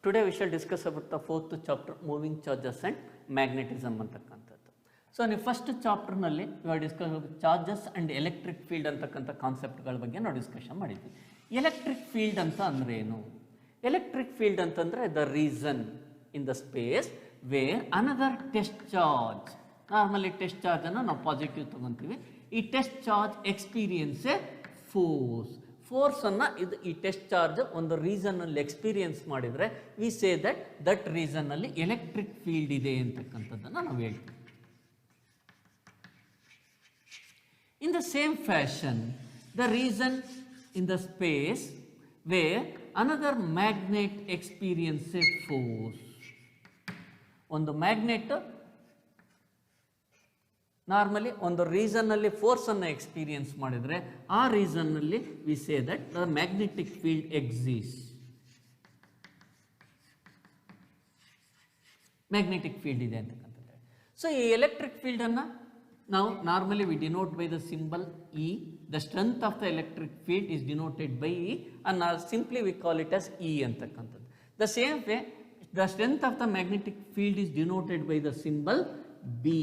Today we shall discuss about the fourth chapter, moving charges and magnetism ಅಂತಕ್ಕಂಥದ್ದು. So ನೀವು first ಚಾಪ್ಟರ್ನಲ್ಲಿ ಇವಾಗ discuss charges and electric field ಅಂತಕ್ಕಂಥ ಕಾನ್ಸೆಪ್ಟ್ಗಳ ಬಗ್ಗೆ ನಾವು discussion ಮಾಡಿದ್ವಿ. ಎಲೆಕ್ಟ್ರಿಕ್ ಫೀಲ್ಡ್ ಅಂತ ಅಂದರೆ ಏನು? ಎಲೆಕ್ಟ್ರಿಕ್ ಫೀಲ್ಡ್ ಅಂತಂದರೆ the region in the space where another test charge, normally test ಚಾರ್ಜನ್ನು ನಾವು ಪಾಸಿಟಿವ್ ತೊಗೊತೀವಿ. ಈ ಟೆಸ್ಟ್ ಚಾರ್ಜ್ ಎಕ್ಸ್ಪೀರಿಯನ್ಸ್ ಎ ಫೋರ್ಸನ್ನು ಈ ಟೆಸ್ಟ್ ಚಾರ್ಜ್ ಒಂದು ರೀಸನ್ನಲ್ಲಿ ಎಕ್ಸ್ಪೀರಿಯನ್ಸ್ ಮಾಡಿದರೆ ವಿ ಸೇ ದಟ್ ರೀಸನ್ನಲ್ಲಿ ಎಲೆಕ್ಟ್ರಿಕ್ ಫೀಲ್ಡ್ ಇದೆ ಅಂತಕ್ಕಂಥದ್ದನ್ನು ನಾವು ಹೇಳ್ತೀವಿ. In the same fashion, the reason in the space where another magnet experiences force. ಒಂದು ಮ್ಯಾಗ್ನೆಟ್ ನಾರ್ಮಲಿ ಒಂದು ರೀಸನ್ನಲ್ಲಿ ಫೋರ್ಸನ್ನು ಎಕ್ಸ್ಪೀರಿಯನ್ಸ್ ಮಾಡಿದರೆ ಆ ರೀಸನ್ನಲ್ಲಿ we say that the magnetic field exist. Magnetic field ಇದೆ ಅಂತಕ್ಕಂಥದ್ದು. ಸೊ ಈ ಎಲೆಕ್ಟ್ರಿಕ್ ಫೀಲ್ಡನ್ನು ನಾವು normally we denote by the symbol E. The strength of the electric field is denoted by E and simply we call it as E ಅಂತಕ್ಕಂಥದ್ದು. The same way the strength of the magnetic field is denoted by the symbol B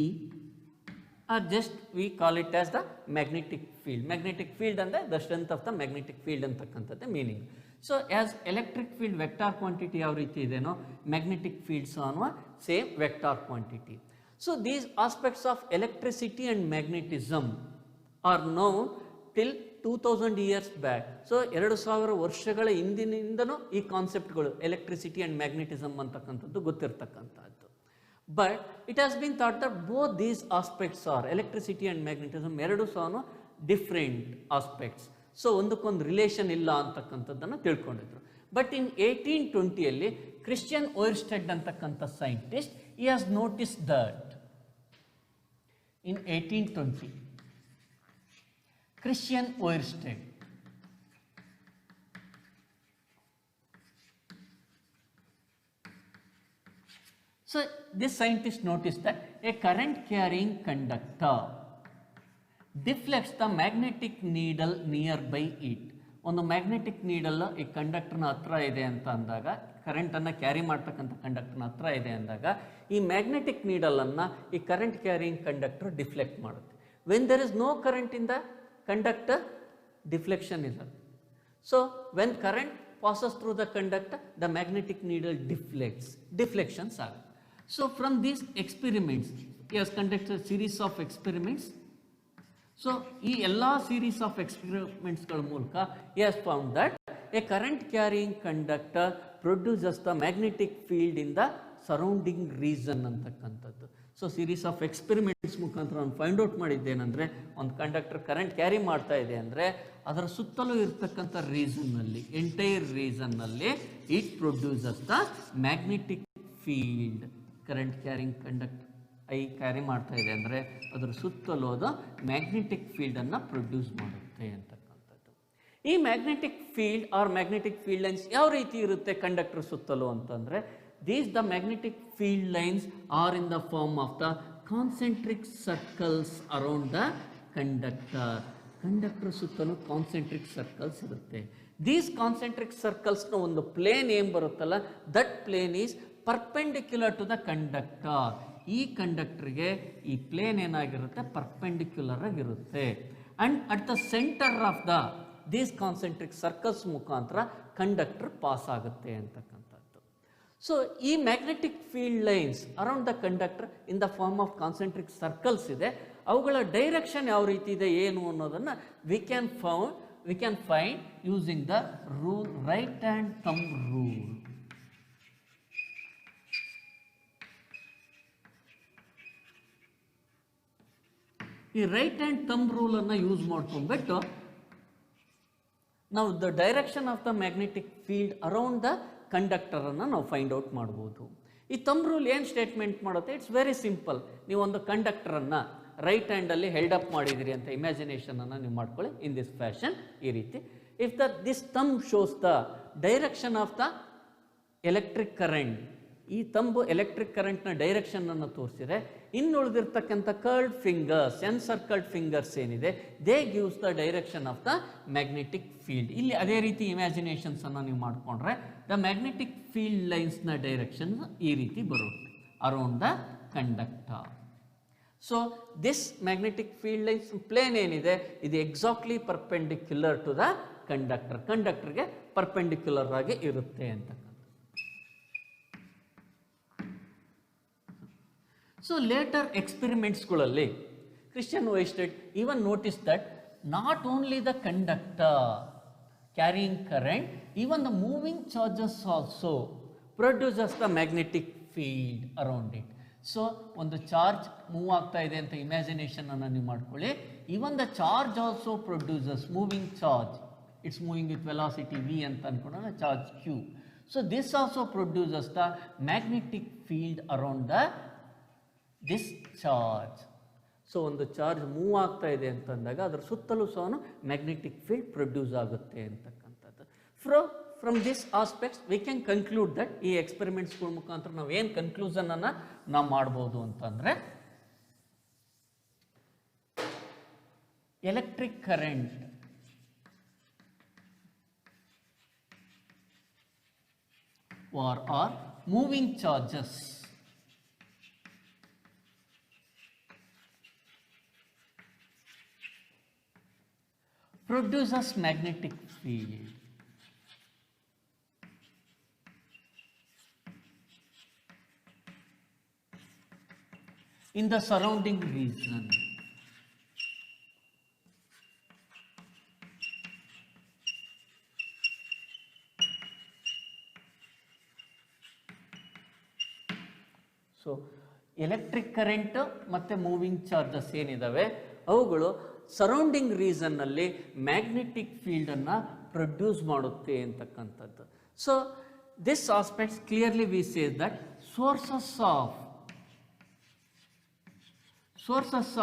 or just we call it as the magnetic field. Magnetic field ಅಂದರೆ the strength of the magnetic field ಅಂತಕ್ಕಂಥದ್ದು meaning. So as electric field vector quantity ಯಾವ ರೀತಿ ಇದೆನೋ magnetic fields ಅನ್ನುವ same vector quantity. So these aspects of electricity and magnetism are known till 2000 years back. So 2000 ವರ್ಷಗಳ ಹಿಂದಿನಿಂದನೂ ಈ ಕಾನ್ಸೆಪ್ಟ್ಗಳು electricity and magnetism ಅಂತಕ್ಕಂಥದ್ದು ಗೊತ್ತಿರ್ತಕ್ಕಂಥದ್ದು. But it has been thought that both these aspects are electricity and magnetism ಎರಡೂ ಸಹ different aspects. So ಒಂದಕ್ಕೊಂದು relation ಇಲ್ಲ ಅಂತಕ್ಕಂಥದ್ದನ್ನು ತಿಳ್ಕೊಂಡಿದ್ರು. ಬಟ್ ಇನ್ 1820 ಕ್ರಿಶ್ಚಿಯನ್ ಓಯರ್ಸ್ಟೆಡ್ ಅಂತಕ್ಕಂಥ scientist he has noticed that in 1820 Christian Oersted so this scientist noticed that a current carrying conductor deflects the magnetic needle nearby it. ಒಂದು magnetic needle ಈ ಕಂಡಕ್ಟರ್ನ ಹತ್ರ ಇದೆ ಅಂತ ಅಂದಾಗ, ಕರೆಂಟನ್ನು ಕ್ಯಾರಿ ಮಾಡ್ತಕ್ಕಂಥ ಕಂಡಕ್ಟರ್ನ ಹತ್ರ ಇದೆ ಅಂದಾಗ ಈ ಮ್ಯಾಗ್ನೆಟಿಕ್ ನೀಡಲನ್ನು ಈ ಕರೆಂಟ್ ಕ್ಯಾರಿಯಿಂಗ್ ಕಂಡಕ್ಟರ್ ಡಿಫ್ಲೆಕ್ಟ್ ಮಾಡುತ್ತೆ. When there is no current in the conductor, deflection ಇಲ್ಲ. So when current passes through the conductor, the magnetic needle deflections ಆಗುತ್ತೆ. So from these experiments he has conducted series of experiments. ಸೊ ಈ ಎಲ್ಲ series of ಎಕ್ಸ್ಪೆರಿಮೆಂಟ್ಸ್ಗಳ ಮೂಲಕ he has found that a current carrying conductor produces the magnetic field in the surrounding region ಅಂತಕ್ಕಂಥದ್ದು. So series of experiments ಮುಖಾಂತರ ನಾನು find out ಮಾಡಿದ್ದೇನೆಂದರೆ ಒಂದು conductor current carry ಮಾಡ್ತಾ ಇದೆ ಅಂದರೆ ಅದರ ಸುತ್ತಲೂ ಇರ್ತಕ್ಕಂಥ ರೀಸನ್ನಲ್ಲಿ, ಎಂಟೈರ್ ರೀಸನ್ನಲ್ಲಿ it produces the magnetic field. Current carrying conductor carry ಮಾಡ್ತಾ ಇದೆ ಅಂದರೆ ಅದರ ಸುತ್ತಲೂ ಅದು ಮ್ಯಾಗ್ನೆಟಿಕ್ ಫೀಲ್ಡನ್ನು ಪ್ರೊಡ್ಯೂಸ್ ಮಾಡುತ್ತೆ ಅಂತಕ್ಕಂಥದ್ದು. ಈ magnetic field or magnetic field lines ಯಾವ ರೀತಿ ಇರುತ್ತೆ ಕಂಡಕ್ಟರ್ ಸುತ್ತಲೂ ಅಂತಂದರೆ, the magnetic field lines are in the form of the concentric circles around the conductor. Conductor ಸುತ್ತಲೂ ಕಾನ್ಸೆಂಟ್ರಿಕ್ ಸರ್ಕಲ್ಸ್ ಇರುತ್ತೆ. ದೀಸ್ ಕಾನ್ಸೆಂಟ್ರಿಕ್ ಸರ್ಕಲ್ಸ್ನ ಒಂದು ಪ್ಲೇನ್ ಏನು ಬರುತ್ತಲ್ಲ, that plane is perpendicular to the conductor. ಈ ಕಂಡಕ್ಟರ್ಗೆ ಈ ಪ್ಲೇನ್ ಏನಾಗಿರುತ್ತೆ, ಪರ್ಪೆಂಡಿಕ್ಯುಲರ್ ಆಗಿರುತ್ತೆ. And at the center of these concentric circles ಮುಖಾಂತರ ಕಂಡಕ್ಟರ್ ಪಾಸ್ ಆಗುತ್ತೆ ಅಂತಕ್ಕಂಥದ್ದು. ಸೊ ಈ magnetic field lines around the conductor in the form of concentric circles ಇದೆ. ಅವುಗಳ ಡೈರೆಕ್ಷನ್ ಯಾವ ರೀತಿ ಇದೆ ಏನು ಅನ್ನೋದನ್ನು we can find using the rule right hand thumb rule. ಈ ರೈಟ್ ಹ್ಯಾಂಡ್ ಥಂಬ್ ರೂಲನ್ನು ಯೂಸ್ ಮಾಡ್ಕೊಂಡ್ಬಿಟ್ಟು ನಾವು the direction of the magnetic field around the ಕಂಡಕ್ಟರನ್ನು ನಾವು ಫೈಂಡ್ ಔಟ್ ಮಾಡ್ಬೋದು. ಈ ಥಂಬ್ ರೂಲ್ ಏನು ಸ್ಟೇಟ್ಮೆಂಟ್ ಮಾಡುತ್ತೆ? It's very simple. ನೀವು ಒಂದು ಕಂಡಕ್ಟರನ್ನು ರೈಟ್ ಹ್ಯಾಂಡಲ್ಲಿ ಹೆಲ್ಡ್ ಅಪ್ ಮಾಡಿದಿರಿ ಅಂತ ಇಮ್ಯಾಜಿನೇಷನನ್ನು ನೀವು ಮಾಡ್ಕೊಳ್ಳಿ ಇನ್ ದಿಸ್ ಫ್ಯಾಷನ್, ಈ ರೀತಿ. If this thumb shows the direction of the electric current ಈ ತಂಬು ಎಲೆಕ್ಟ್ರಿಕ್ ಕರೆಂಟ್ನ ಡೈರೆಕ್ಷನನ್ನು ತೋರಿಸಿದರೆ ಇನ್ನುಳಿದಿರ್ತಕ್ಕಂಥ ಕರ್ಲ್ಡ್ ಫಿಂಗರ್ಸ್ ಎನ್ಸರ್ಕಲ್ಡ್ ಫಿಂಗರ್ಸ್ ಏನಿದೆ they gives the direction of the magnetic field. ಇಲ್ಲಿ ಅದೇ ರೀತಿ ಇಮ್ಯಾಜಿನೇಷನ್ಸನ್ನು ನೀವು ಮಾಡಿಕೊಂಡ್ರೆ ದ ಮ್ಯಾಗ್ನೆಟಿಕ್ ಫೀಲ್ಡ್ ಲೈನ್ಸ್ನ ಡೈರೆಕ್ಷನ್ ಈ ರೀತಿ ಬರುತ್ತೆ around the conductor. So this magnetic field lines plane ಏನಿದೆ ಇದು ಎಕ್ಸಾಕ್ಟ್ಲಿ ಪರ್ಪೆಂಡಿಕ್ಯುಲರ್ ಟು ದ ಕಂಡಕ್ಟರ್ಗೆ ಪರ್ಪೆಂಡಿಕ್ಯುಲರ್ ಆಗಿ ಇರುತ್ತೆ ಅಂತಕ್ಕಂಥ. So litre ಎಕ್ಸ್ಪೆರಿಮೆಂಟ್ಸ್ಗಳಲ್ಲಿ Christian Oersted even notice that not only the conductor carrying current, even the moving charges also produces the magnetic field around it. So ಒಂದು charge move ಆಗ್ತಾ ಇದೆ ಅಂತ ಇಮ್ಯಾಜಿನೇಷನನ್ನು ನೀವು ಮಾಡ್ಕೊಳ್ಳಿ. Even the charge also produces moving charge, it's moving with velocity v ಅಂತ ಅಂದ್ಕೊಂಡ್ರೆ charge q. So this also produces the magnetic field around the this charge. So ಒಂದು ಚಾರ್ಜ್ ಮೂವ್ ಆಗ್ತಾ ಇದೆ ಅಂತಂದಾಗ ಅದರ ಸುತ್ತಲೂ ಸಹ ಮ್ಯಾಗ್ನೆಟಿಕ್ ಫೀಲ್ಡ್ ಪ್ರೊಡ್ಯೂಸ್ ಆಗುತ್ತೆ ಅಂತಕ್ಕಂಥದ್ದು. From this aspects we can conclude that ಈ ಎಕ್ಸ್ಪೆರಿಮೆಂಟ್ಸ್ಗಳ ಮುಖಾಂತರ ನಾವು ಏನು ಕನ್ಕ್ಲೂಷನನ್ನು ನಾವು ಮಾಡ್ಬೋದು ಅಂತಂದರೆ electric current or moving charges produces magnetic field. In the surrounding region. So electric current ಮತ್ತು ಮೂವಿಂಗ್ ಚಾರ್ಜಸ್ ಏನಿದ್ದಾವೆ ಅವುಗಳು ಸರೌಂಡಿಂಗ್ ರೀಸನ್ನಲ್ಲಿ ಮ್ಯಾಗ್ನೆಟಿಕ್ ಫೀಲ್ಡನ್ನು ಪ್ರೊಡ್ಯೂಸ್ ಮಾಡುತ್ತೆ ಅಂತಕ್ಕಂಥದ್ದು. So this aspects clearly we says that sources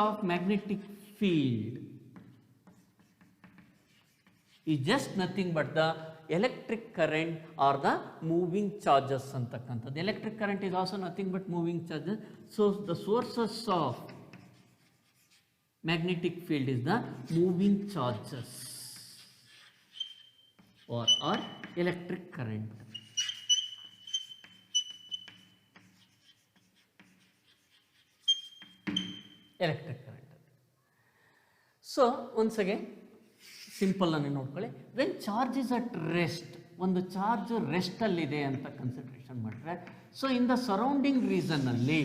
of magnetic field is just nothing but the electric current or the moving charges antakantadu. Electric current is also nothing but moving charges. So the sources of magnetic field is the moving charges or electric current. Electric current. So once again simple ಅನ್ನು ನೋಡ್ಕೊಳ್ಳಿ. When charge is at rest, ಒಂದು charge ರೆಸ್ಟಲ್ಲಿದೆ ಅಂತ consideration ಮಾಡಿದ್ರೆ, so in the surrounding ರೀಸನ್ನಲ್ಲಿ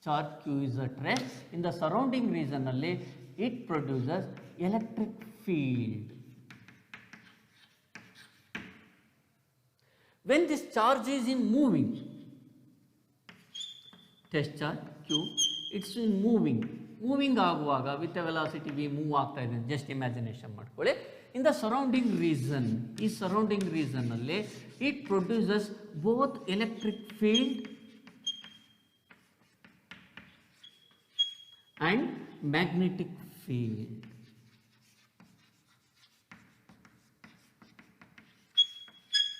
charge q is at rest, in the surrounding ರೀಸನ್ನಲ್ಲಿ it produces electric field. When this charge is in moving, test charge q it's in moving ಆಗುವಾಗ with a velocity v move ಆಗ್ತಾ ಇದೆ, just imagination ಮಾಡ್ಕೊಳ್ಳಿ. In the surrounding region, ಈ surrounding ರೀಸನ್ನಲ್ಲಿ it produces both electric field and magnetic field.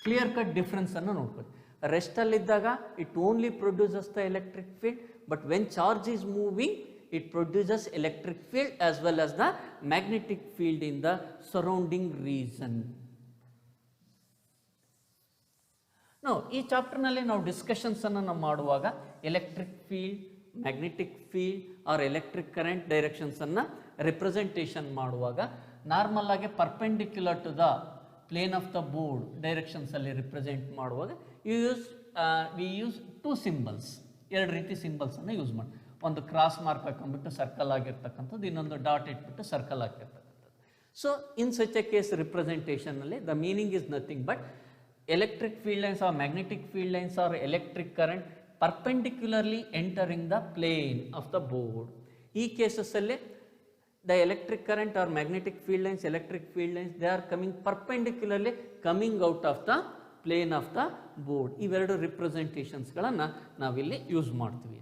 Clear cut difference ಅನ್ನು ನೋಡ್ಕೊಳ್ಳಿ. ರೆಸ್ಟಲ್ಲಿದ್ದಾಗ it only produces the electric field, but when charge is moving it produces electric field as well as the magnetic field in the surrounding region. Now ಈ chapter ನಲ್ಲಿ ನಾವು discussions ಅನ್ನು ನಾವು ಮಾಡುವಾಗ electric field, magnetic field or electric current directions ಅನ್ನು representation ಮಾಡುವಾಗ normal ಆಗಿ perpendicular to the plane of the board directions ಅಲ್ಲಿ ರಿಪ್ರೆಸೆಂಟ್ ಮಾಡುವಾಗ ವಿ ಯೂಸ್ ಟೂ ಸಿಂಬಲ್ಸ್, ಎರಡು ರೀತಿ ಸಿಂಬಲ್ಸ್ ಅನ್ನು ಯೂಸ್ ಮಾಡಿ. ಒಂದು ಕ್ರಾಸ್ ಮಾರ್ಕ್ ಹಾಕೊಂಡ್ಬಿಟ್ಟು ಸರ್ಕಲ್ ಆಗಿರ್ತಕ್ಕಂಥದ್ದು, ಇನ್ನೊಂದು ಡಾಟ್ ಇಟ್ಬಿಟ್ಟು ಸರ್ಕಲ್ ಆಗಿರ್ತಕ್ಕಂಥದ್ದು. So in such a case ರಿಪ್ರೆಸೆಂಟೇಷನ್ನಲ್ಲಿ the meaning is nothing but electric field lines or magnetic field lines or electric current perpendicularly entering the plane of the board. ಈ ಕೇಸಸ್ಸಲ್ಲಿ the electric current or magnetic field lines, electric field lines they are coming perpendicularly coming out of the plane of the board. ಇವೆರಡು ರಿಪ್ರೆಸೆಂಟೇಷನ್ಸ್ಗಳನ್ನು ನಾವಿಲ್ಲಿ use ಮಾಡ್ತೀವಿ.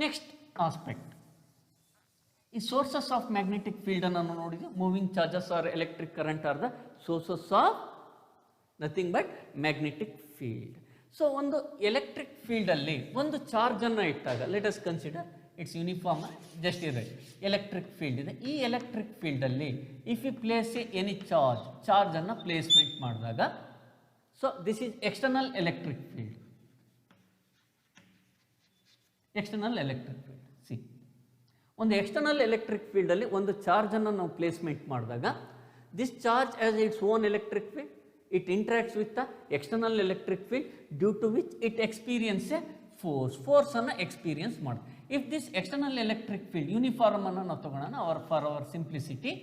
Next aspect, ಈ sources of magnetic field ಅನ್ನು ನೋಡಿದ್ವಿ. Moving charges or electric current are the sources of nothing but magnetic field. So ಒಂದು electric ಫೀಲ್ಡಲ್ಲಿ ಒಂದು ಚಾರ್ಜನ್ನು ಇಟ್ಟಾಗ let us consider it's uniform just ಇದೆ ಎಲೆಕ್ಟ್ರಿಕ್ ಫೀಲ್ಡ್ ಇದೆ. ಈ ಎಲೆಕ್ಟ್ರಿಕ್ ಫೀಲ್ಡಲ್ಲಿ ಇಫ್ ಯು ಪ್ಲೇಸ್ ಎನಿ ಚಾರ್ಜನ್ನು ಪ್ಲೇಸ್ಮೆಂಟ್ ಮಾಡಿದಾಗ so this is external electric field. External electric field see ಒಂದು ಎಕ್ಸ್ಟರ್ನಲ್ ಎಲೆಕ್ಟ್ರಿಕ್ ಫೀಲ್ಡಲ್ಲಿ ಒಂದು ಚಾರ್ಜನ್ನು ನಾವು ಪ್ಲೇಸ್ಮೆಂಟ್ ಮಾಡಿದಾಗ this charge as its own electric field it interacts with the external electric field due to which it experiences a force ಅನ್ನು experience ಮಾಡಿ. If this external electric field uniform ಅನ್ನು ನಾವು ತಗೊಳ್ಳೋಣ ಫಾರ್ ಅವರ್ ಸಿಂಪ್ಲಿಸಿಟಿ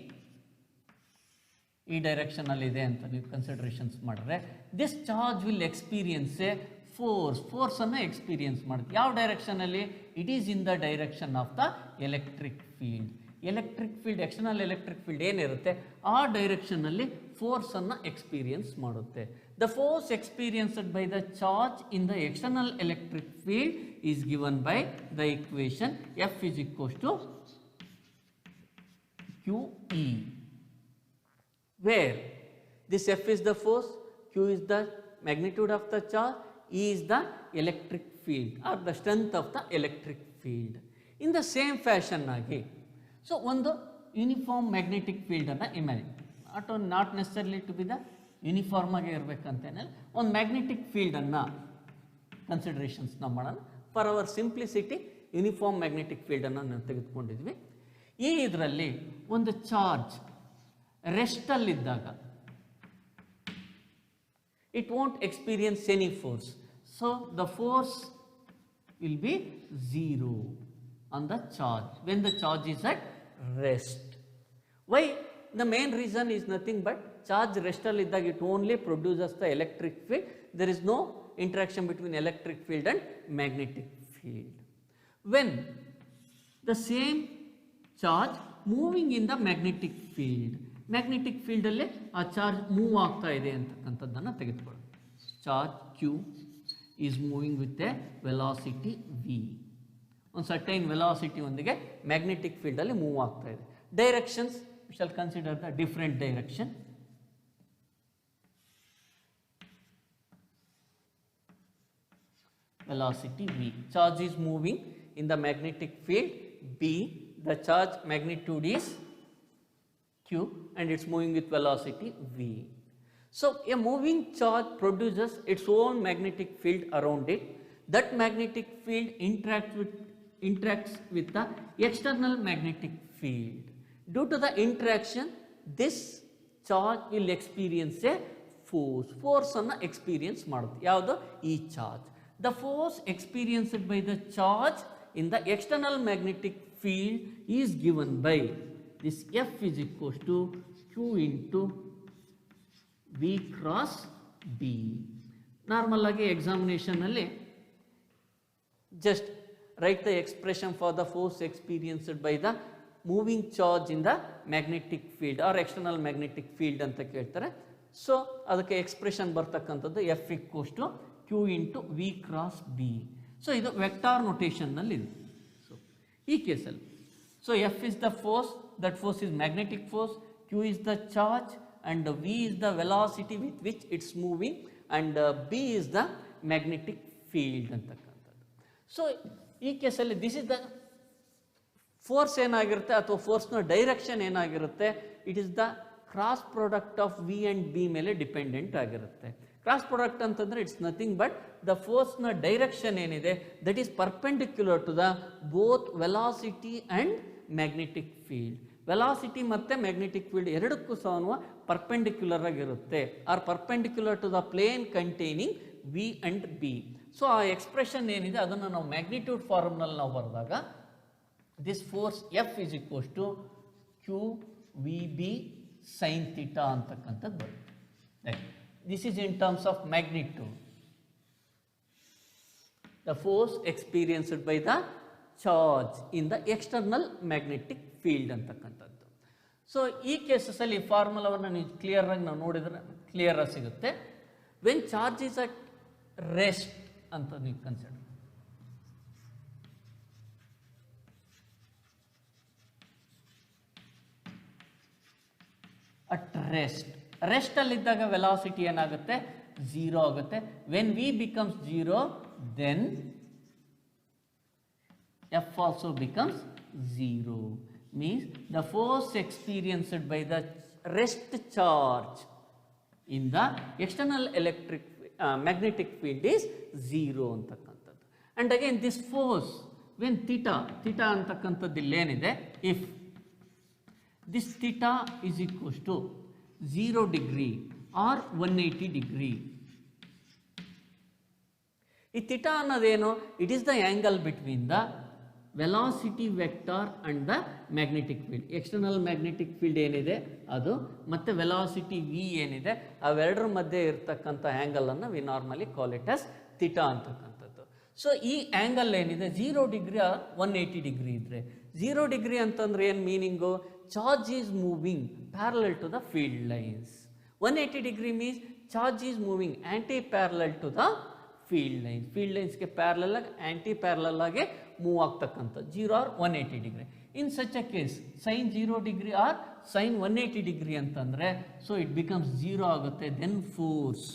ಈ ಡೈರೆಕ್ಷನಲ್ಲಿ ಇದೆ ಅಂತ ನೀವು considerations ಮಾಡಿದ್ರೆ this charge will experience a force ಅನ್ನು ಎಕ್ಸ್ಪೀರಿಯನ್ಸ್ ಮಾಡುತ್ತೆ. ಯಾವ ಡೈರೆಕ್ಷನಲ್ಲಿ? It is in the direction of the electric field. Electric field external electric field ಏನಿರುತ್ತೆ ಆ ಡೈರೆಕ್ಷನ್ನಲ್ಲಿ ಫೋರ್ಸನ್ನು ಎಕ್ಸ್ಪೀರಿಯನ್ಸ್ ಮಾಡುತ್ತೆ. The force experienced by the charge in the external electric field is given by the equation F is equals to QE, where this F is the force, Q is the magnitude of the charge, E is the electric field or the strength of the electric field. In the same fashion ಆಗಿ so ಒಂದು uniform magnetic ಫೀಲ್ಡನ್ನು imagine not necessarily to be the uniform ಆಗಿ ಇರಬೇಕಂತೇನೆ ಒಂದು magnetic ಫೀಲ್ಡನ್ನು considerations ನಾವು ಮಾಡೋಣ. For our simplicity uniform magnetic ಫೀಲ್ಡನ್ನು ನಾವು ತೆಗೆದುಕೊಂಡಿದ್ವಿ. ಈ ಇದರಲ್ಲಿ ಒಂದು ಚಾರ್ಜ್ ರೆಸ್ಟಲ್ಲಿದ್ದಾಗ it won't experience any force, so the force will be 0 on the charge when the charge is at rest. Why? The main reason is nothing but charge restal iddag it only produces the electric field. There is no interaction between electric field and magnetic field. When the same charge moving in the magnetic field, magnetic ಫೀಲ್ಡಲ್ಲೇ ಆ charge move ಆಗ್ತಾ ಇದೆ ಅಂತಕ್ಕಂಥದ್ದನ್ನು ತೆಗೆದುಕೊಳ್ಳಿ. Charge Q is moving with a velocity V. ಒಂದು certain velocity ಒಂದಿಗೆ magnetic ಫೀಲ್ಡಲ್ಲಿ move ಆಗ್ತಾ ಇದೆ. Directions we shall consider the different direction. Velocity V. Charge is moving in the magnetic field B. The charge magnitude is Q and it's moving with velocity V. So a moving charge produces its own magnetic field around it. That magnetic field interacts with the external magnetic field. Due to the interaction, this charge will experience a force ಅನ್ನು experience ಮಾಡುತ್ತೆ. ಯಾವುದು? ಈ charge. The force experienced by the charge in the external magnetic field is given by this F is equals to Q into V cross B. Normal agi examination alli just write the expression for the force experienced by the moving charge in the magnetic field or external magnetic field anta keltare. So adakke expression bartakkantaddu F equals to Q into V cross B. So idu vector notation nalli ide. So ee case alli so F is the force, that force is magnetic force, Q is the charge and V is the velocity with which it's moving and B is the magnetic field antakantadu. So ee case alli this is the force enagirutte atho force na direction enagirutte, it is the cross product of V and B mele dependent agirutte. Cross product ಅಂತಂದ್ರೆ it's nothing but the ಫೋರ್ಸ್ನ direction ಏನಿದೆ that is perpendicular to the both velocity and magnetic field. Velocity ಮತ್ತು magnetic field ಎರಡಕ್ಕೂ ಸಹ perpendicular ಆಗಿರುತ್ತೆ or perpendicular to the plane containing V and B. So ಆ expression ಏನಿದೆ ಅದನ್ನು ನಾವು ಮ್ಯಾಗ್ನಿಟ್ಯೂಡ್ ಫಾರ್ಮ್ನಲ್ಲಿ ನಾವು ಬರೆದಾಗ this force F is equals to Q V B sine theta ಅಂತಕ್ಕಂಥದ್ದು ಬರುತ್ತೆ. This is in terms of magnitude. The force experienced by the charge in the external magnetic field ಅಂತಕ್ಕಂಥದ್ದು. ಸೊ ಈ ಕೇಸಸಲ್ಲಿ ಫಾರ್ಮುಲಾವನ್ನು ನೀವು ಕ್ಲಿಯರ್ ಆಗಿ ನಾವು ನೋಡಿದ್ರೆ ಕ್ಲಿಯರ್ ಆಗಿ ಸಿಗುತ್ತೆ. When charge is at rest ಅಂತ ನೀವು ಕನ್ಸಿಡರ್ ಅಟ್ ರೆಸ್ಟ್. ರೆಸ್ಟಲ್ಲಿದ್ದಾಗ ವೆಲಾಸಿಟಿ ಏನಾಗುತ್ತೆ? 0 ಆಗುತ್ತೆ. when V becomes 0, then F also becomes 0. Means the force experienced by the rest charge in the external electric magnetic field is 0 ಅಂತಕ್ಕಂಥದ್ದು. And again this force when theta ಅಂತಕ್ಕಂಥದ್ದು ಇಲ್ಲೇನಿದೆ, if this theta is equals to 0 degree or 180 degree, ಈ theta ಅನ್ನೋದೇನು, it is the angle between the velocity vector and the magnetic field. external magnetic field ಏನಿದೆ ಅದು ಮತ್ತೆ velocity v ಏನಿದೆ ಅವೆರಡರ ಮಧ್ಯೆ ಇರತಕ್ಕಂಥ angle ಅನ್ನು we normally call it as theta ಅಂತಕ್ಕಂಥದ್ದು. So ಈ ಆ್ಯಂಗಲ್ ಏನಿದೆ 0 ಡಿಗ್ರಿ ಆರ್ 180 ಡಿಗ್ರಿ ಇದ್ರೆ, 0 ಡಿಗ್ರಿ ಅಂತಂದ್ರೆ ಏನು meaning, charge is moving parallel to the field lines. 180 degree means charge is moving anti parallel to the field lines. Field ಲೈನ್ಸ್ಗೆ parallel ಆಗಿ anti parallel ಆಗಿ move ಆಗ್ತಕ್ಕಂಥದ್ದು 0 or 180 degree. In such a case sine 0 degree or sine 180 degree ಅಂತಂದರೆ so it becomes 0 ಆಗುತ್ತೆ. Then force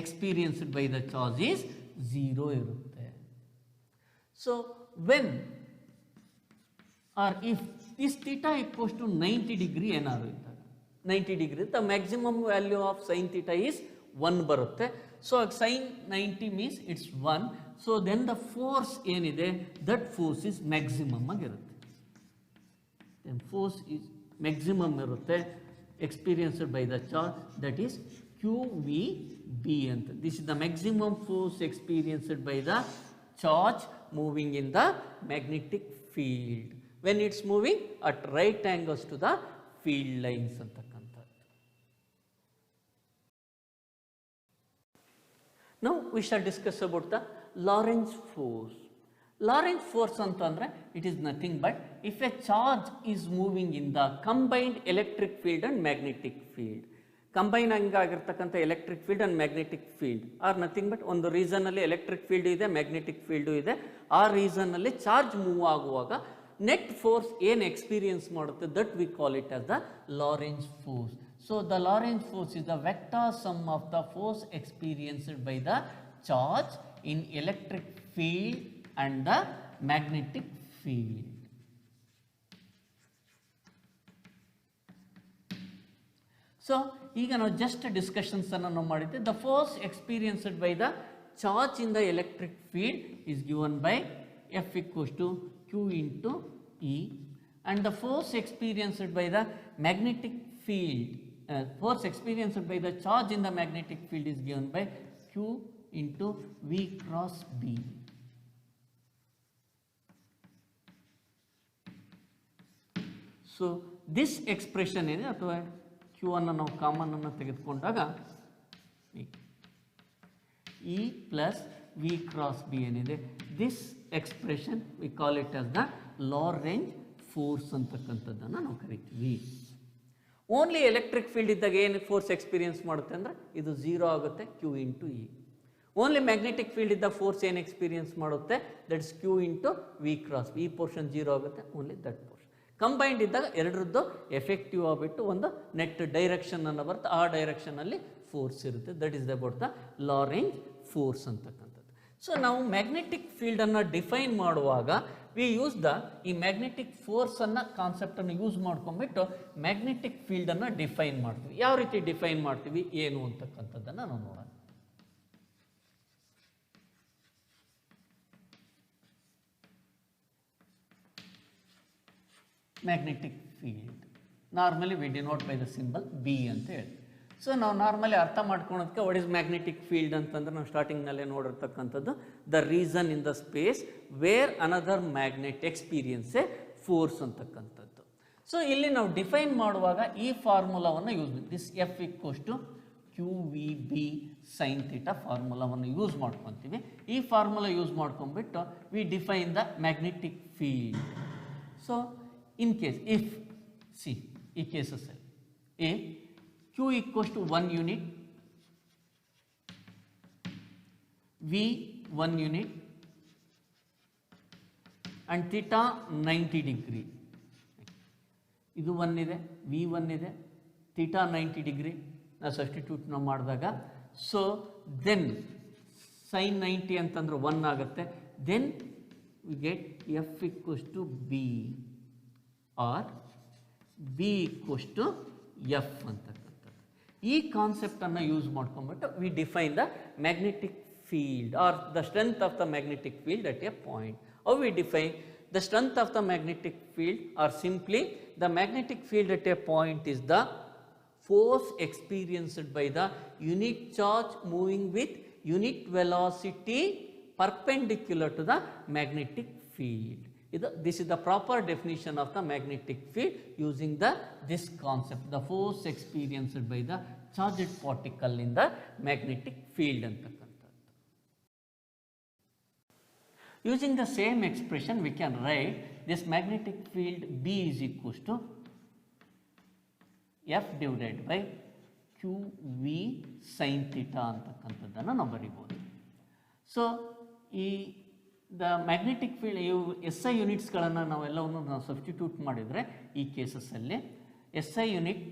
experienced by the charge is 0 ಇರುತ್ತೆ. So when or if this theta equals to 90 degree ಏನಾದ್ರು ಇದ್ದಾಗ 90 degree the maximum value of sine theta is 1 ಬರುತ್ತೆ. So sine 90 means it's 1. So then the force ಏನಿದೆ that force is maximum ಆಗಿರುತ್ತೆ. Then force is maximum ಇರುತ್ತೆ experienced by the charge, that is Q V B ಅಂತ. This is the maximum force experienced by the charge moving in the magnetic field when it's moving at right angles to the field lines ಅಂತಕ್ಕಂಥದ್ದು. Now we shall discuss about the Lorentz force. Lorentz force ಅಂತಂದ್ರೆ it is nothing but if a charge is moving in the combined electric field and magnetic field. Combine ಆಗಿರ್ತಕ್ಕಂಥ electric field and magnetic field are nothing but ಒಂದು ರೀಸನ್ನಲ್ಲಿ electric field ಇದೆ, magnetic field ಇದೆ. ಆ ರೀಸನ್ನಲ್ಲಿ charge move ಆಗುವಾಗ net force ಏನು experience ಮಾಡುತ್ತೆ that we call it as the Lorentz force. So the Lorentz force is the vector sum of the force experienced by the charge in electric field and the magnetic field. So ಈಗ ನಾವು just discussions ಅನ್ನು ನಾವು ಮಾಡಿದ್ದೆ. The force experienced by the charge in the electric field is given by F equals to Q into E and the force experienced by the magnetic field force experienced by the charge in the magnetic field is given by Q into V cross B. So this expression is ಅಥವಾ Q ಅನ್ನು ನಾವು common ಅನ್ನು ತೆಗೆದುಕೊಂಡಾಗ E plus V cross B ಏನಿದೆ, this expression we call it as the Lorentz force ಅಂತಕ್ಕಂಥದ್ದನ್ನು ನಾವು ಕರಿತೀವಿ. Only electric field ಇದ್ದಾಗ ಏನು ಫೋರ್ಸ್ ಎಕ್ಸ್ಪೀರಿಯನ್ಸ್ ಮಾಡುತ್ತೆ ಅಂದರೆ ಇದು 0 ಆಗುತ್ತೆ Q into E. Only magnetic field ಇದ್ದಾಗ ಫೋರ್ಸ್ ಏನು ಎಕ್ಸ್ಪೀರಿಯನ್ಸ್ ಮಾಡುತ್ತೆ that is Q into V cross. ಈ ಪೋರ್ಷನ್ 0 ಆಗುತ್ತೆ, ಓನ್ಲಿ ದಟ್ ಪೋರ್ಷನ್. ಕಂಬೈನ್ಡ್ ಇದ್ದಾಗ ಎರಡರದ್ದು ಎಫೆಕ್ಟಿವ್ ಆಗಿಬಿಟ್ಟು ಒಂದು ನೆಟ್ ಡೈರೆಕ್ಷನ್ ಅನ್ನು ಬರುತ್ತೆ, ಆ ಡೈರೆಕ್ಷನಲ್ಲಿ ಫೋರ್ಸ್ ಇರುತ್ತೆ. That is about the Lorentz force ಅಂತಕ್ಕಂಥದ್ದು. ಸೊ ನಾವು ಮ್ಯಾಗ್ನೆಟಿಕ್ ಫೀಲ್ಡನ್ನು ಡಿಫೈನ್ ಮಾಡುವಾಗ ವಿ ಯೂಸ್ ದ ಈ ಮ್ಯಾಗ್ನೆಟಿಕ್ ಫೋರ್ಸನ್ನು ಕಾನ್ಸೆಪ್ಟನ್ನು ಯೂಸ್ ಮಾಡ್ಕೊಂಡ್ಬಿಟ್ಟು ಮ್ಯಾಗ್ನೆಟಿಕ್ ಫೀಲ್ಡನ್ನು ಡಿಫೈನ್ ಮಾಡ್ತೀವಿ. ಯಾವ ರೀತಿ ಡಿಫೈನ್ ಮಾಡ್ತೀವಿ ಏನು ಅಂತಕ್ಕಂಥದ್ದನ್ನು ನಾವು ನೋಡೋಣ. Magnetic field normally we denote by the symbol B ಅಂತ ಹೇಳಿ. ಸೊ ನಾವು ನಾರ್ಮಲಿ ಅರ್ಥ ಮಾಡ್ಕೊಳೋದಕ್ಕೆ ವಾಟ್ ಈಸ್ ಮ್ಯಾಗ್ನೆಟಿಕ್ ಫೀಲ್ಡ್ ಅಂತಂದ್ರೆ ನಾವು ಸ್ಟಾರ್ಟಿಂಗ್ನಲ್ಲೇ ನೋಡಿರ್ತಕ್ಕಂಥದ್ದು the region in the space where another magnet experience a force ಅಂತಕ್ಕಂಥದ್ದು. ಸೊ ಇಲ್ಲಿ ನಾವು ಡಿಫೈನ್ ಮಾಡುವಾಗ ಈ ಫಾರ್ಮುಲಾವನ್ನು use this F equals to Q V B sine theta ಫಾರ್ಮುಲಾವನ್ನು ಯೂಸ್ ಮಾಡ್ಕೊತೀವಿ. ಈ ಫಾರ್ಮುಲಾ ಯೂಸ್ ಮಾಡ್ಕೊಂಡ್ಬಿಟ್ಟು we define the magnetic field. So in case if see ಈ ಕೇಸಸ್ಸಲ್ಲಿ a Q equals to 1 unit, V 1 unit and theta 90 degree. ಇದು 1 ಇದೆ, V 1 ಇದೆ, theta 90 degree. ನಾವು ಸಬ್ಸ್ಟಿಟ್ಯೂಟ್ ನಾವು ಮಾಡಿದಾಗ ಸೊ ದೆನ್ sin 90 ಅಂತಂದ್ರೆ 1 ಆಗುತ್ತೆ. Then we get F equals to B or B equals to F ಅಂತಕ್ಕಂಥದ್ದು. ಈ ಕಾನ್ಸೆಪ್ಟನ್ನು ಯೂಸ್ ಮಾಡ್ಕೊಂಡ್ಬಿಟ್ಟು we define the magnetic field or the strength of the magnetic field at a point. How we define the strength of the magnetic field, or simply the magnetic field at a point is the force experienced by the unit charge moving with unit velocity perpendicular to the magnetic field. This is the proper definition of the magnetic field using this concept, the force experienced by the charged particle in the magnetic field ಅಂತಕ್ಕಂಥದ್ದು. Using the same expression, we can write this magnetic field B is equals to F divided by QV sin theta ಅಂತಕ್ಕಂಥದ್ದನ್ನು ನಾವು ಬರೀಬೋದು. So ಈ the magnetic field ಇವು SI ಯೂನಿಟ್ಸ್ಗಳನ್ನು ನಾವೆಲ್ಲವನ್ನು ನಾವು substitute ಮಾಡಿದರೆ ಈ ಕೇಸಸ್ಸಲ್ಲಿ SI unit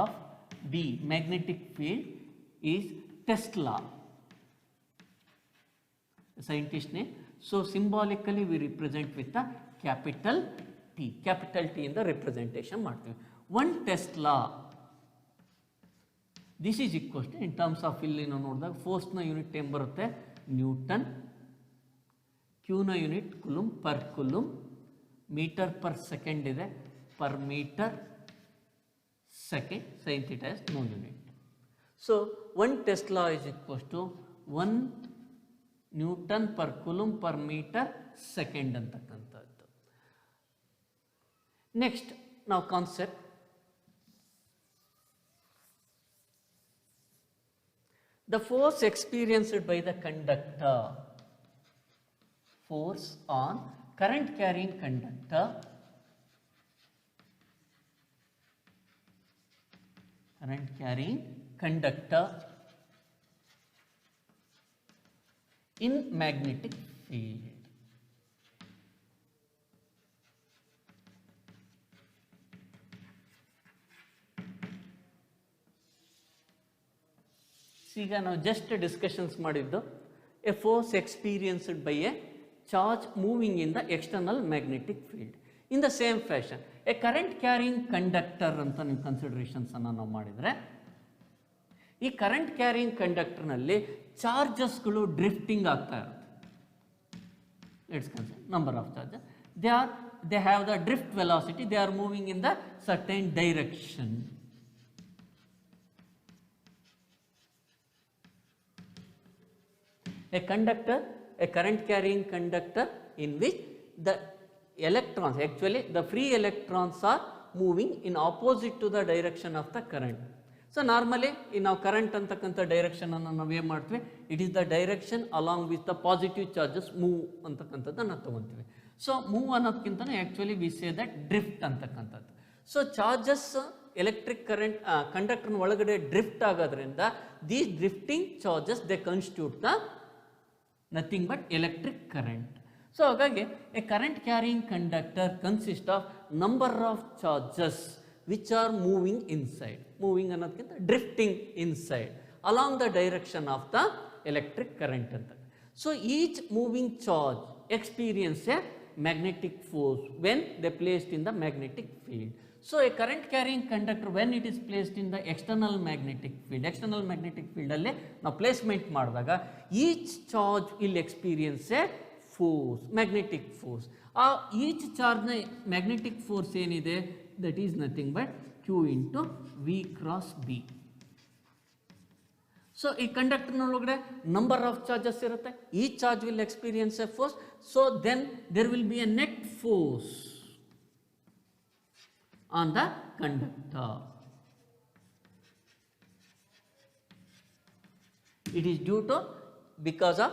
of B magnetic field is Tesla, scientist name. So symbolically we represent with the capital T. Capital T in the representation ಮಾಡ್ತೀವಿ. 1 Tesla, this is equal to, in terms of ಇಲ್ಲಿ ನಾವು ನೋಡಿದಾಗ ಫೋರ್ಸ್ನ unit ಏನು ಬರುತ್ತೆ, newton, ಕ್ಯೂನ unit coulomb per coulomb, metre per second ಇದೆ, per metre second, sine theta is no unit. So 1 Tesla is equal to 1 Newton per coulomb per meter second ಅಂತಕ್ಕಂಥದ್ದು. Next, now concept. The force experienced by the conductor, force on current carrying conductor, current carrying conductor in magnetic field. ಈಗ ನಾವು just discussions ಮಾಡಿದ್ದು a force experienced by a charge moving in the external magnetic field. In the same fashion a current carrying conductor ಅಂತ ನೀವು ಕನ್ಸಿಡರೇಷನ್ಸನ್ನು ನಾವು ಮಾಡಿದರೆ, ಈ current carrying ಕಂಡಕ್ಟರ್ನಲ್ಲಿ ಚಾರ್ಜಸ್ಗಳು ಡ್ರಿಫ್ಟಿಂಗ್ ಆಗ್ತಾ ಇರುತ್ತೆ. Let's consider number of charges. They have the drift velocity, they are moving in the certain direction. A conductor, a current carrying conductor in which the electrons, actually the free electrons are moving in opposite to the direction of the current. So normally in our current antakanta direction anna ನಾವು ಏನು ಮಾಡ್ತೀವಿ, it is the direction along with the positive charges move ಅಂತಕ್ಕಂಥದ್ದನ್ನು ತಗೊಂತೀವಿ. So move ಅನ್ನೋದಕ್ಕಿಂತಲೂ actually we say that drift ಅಂತಕ್ಕಂಥದ್ದು. So charges electric current ಕಂಡಕ್ಟರ್ನ ಒಳಗಡೆ drift ಆಗೋದ್ರಿಂದ these drifting charges they constitute the nothing but electric current. So ಹಾಗಾಗಿ a current carrying conductor consists of number of charges which are moving inside, moving ಅನ್ನೋದಕ್ಕಿಂತ drifting inside along the direction of the electric current ಅಂತ. So each moving charge experience a magnetic force when they placed in the magnetic field. So a current carrying conductor when it is placed in the external magnetic field alle ನಾವು placement ಮಾಡಿದಾಗ each charge will experience a force, magnetic force. Each charge ನ magnetic force ಏನಿದೆ, that is nothing but Q into V cross B. So ಈ ಕಂಡಕ್ಟರ್ನೊಳಗಡೆ number of charges ಇರುತ್ತೆ, each charge will experience a force, so then there will be a net force on the conductor. It is due to, because of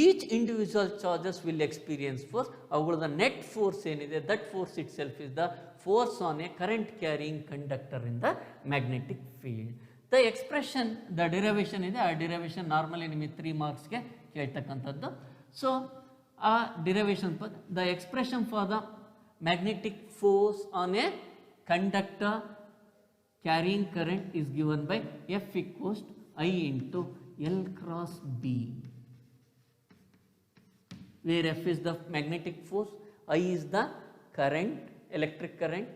each individual charges will experience force, avugalada net force ಏನಿದೆ, that force itself is the force on a current carrying conductor in the magnetic field. The expression, the derivation ಇದೆ, ಆ derivation normally ನಿಮಗೆ 3 ಮಾರ್ಕ್ಸ್ಗೆ ಕೇಳ್ತಕ್ಕಂಥದ್ದು. So ಆ derivation, the expression for the magnetic force on a conductor carrying current is given by F equals to I into L cross B, where F is the magnetic force, I is the current, electric current,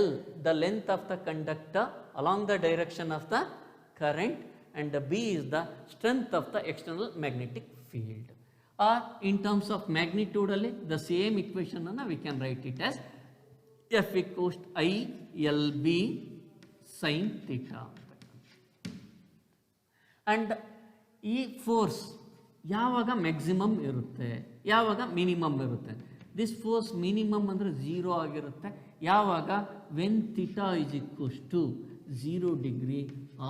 L the length of the conductor along the direction of the current, and the B is the strength of the external magnetic field. Or in terms of magnitude, the same equation we can write it as F equals to I LB sin theta. And ಈ force ಯಾವಾಗ maximum ಇರುತ್ತೆ, ಯಾವಾಗ minimum ಇರುತ್ತೆ? This force minimum ಅಂದರೆ 0 ಆಗಿರುತ್ತೆ ಯಾವಾಗ? When theta is equals to 0 degree